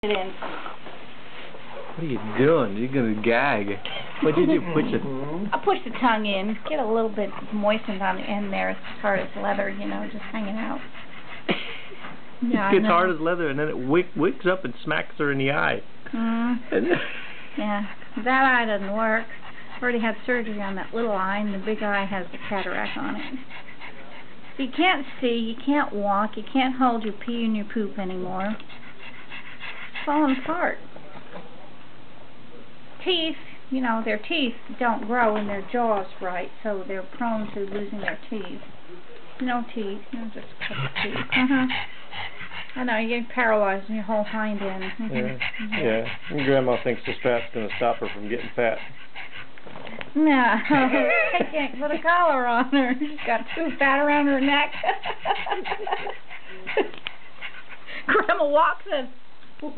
it in. What are you doing? You're gonna gag. What did you push it? I push the tongue in, get a little bit moistened on the end there. It's as hard as leather, you know, just hanging out. Yeah, It gets hard as leather, and then it wicks up and smacks her in the eye. Yeah, that eye doesn't work. Already had surgery on that little eye, and the big eye has the cataract on it. So you can't see, you can't walk, you can't hold your pee and your poop anymore. It's falling apart. Teeth, you know, their teeth don't grow in their jaws right, so they're prone to losing their teeth. No teeth, you know, just a couple of teeth. I know, you're getting paralyzed in your whole hind end. Yeah. And Grandma thinks the strap's going to stop her from getting fat. No, I can't put a collar on her. She's got too fat around her neck. Grandma walks in. Whoop.